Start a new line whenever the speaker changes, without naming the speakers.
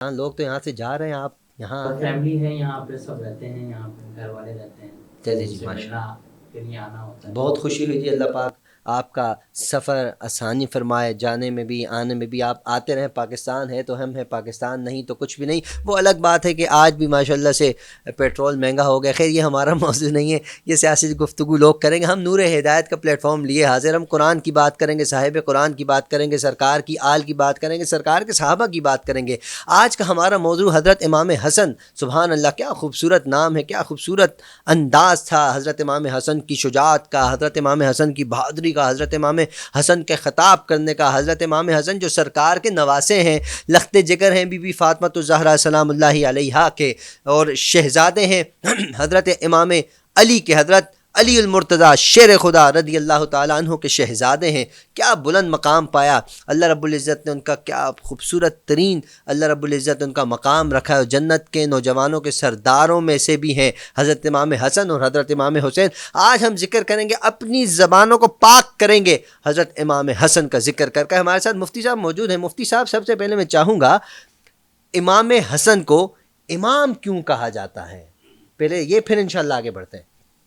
لوگ تو یہاں سے جا رہے ہیں، آپ یہاں آ گئے۔
فیملی ہے یہاں پہ، سب رہتے ہیں یہاں پہ، گھر والے رہتے ہیں،
چلیے
ان
جی
سے
ماشاء
ملنا کے لیے آنا ہوتا ہے۔
بہت خوشی ہوئی جی، اللہ پاک آپ کا سفر آسانی فرمائے، جانے میں بھی آنے میں بھی۔ آپ آتے رہیں، پاکستان ہے تو ہم ہیں، پاکستان نہیں تو کچھ بھی نہیں۔ وہ الگ بات ہے کہ آج بھی ماشاءاللہ سے پیٹرول مہنگا ہو گیا، خیر یہ ہمارا موضوع نہیں ہے، یہ سیاسی گفتگو لوگ کریں گے۔ ہم نور ہدایت کا پلیٹ فارم لیے حاضر، ہم قرآن کی بات کریں گے، صاحب قرآن کی بات کریں گے، سرکار کی آل کی بات کریں گے، سرکار کے صحابہ کی بات کریں گے۔ آج کا ہمارا موضوع حضرت امام حسن، سبحان اللہ کیا خوبصورت نام ہے، کیا خوبصورت انداز تھا حضرت امام حسن کی شجاعت کا، حضرت امام حسن کی بہادری کا، حضرت امام حسن کے خطاب کرنے کا۔ حضرت امام حسن جو سرکار کے نواسے ہیں، لخت جگر ہیں بی بی فاطمہ الزہرا سلام اللہ علیہا کے، اور شہزادے ہیں حضرت امام علی کے، حضرت علی المرتضیٰ شیر خدا رضی اللہ تعالیٰ عنہ کے شہزادے ہیں۔ کیا بلند مقام پایا اللہ رب العزت نے ان کا، کیا خوبصورت ترین اللہ رب العزت نے ان کا مقام رکھا ہے۔ جنت کے نوجوانوں کے سرداروں میں سے بھی ہیں حضرت امام حسن اور حضرت امام حسین۔ آج ہم ذکر کریں گے، اپنی زبانوں کو پاک کریں گے حضرت امام حسن کا ذکر کر کے۔ ہمارے ساتھ مفتی صاحب موجود ہیں۔ مفتی صاحب، سب سے پہلے میں چاہوں گا، امام حسن کو امام کیوں کہا جاتا ہے؟ پہلے یہ، پھر انشاءاللہ آگے بڑھتے ہیں۔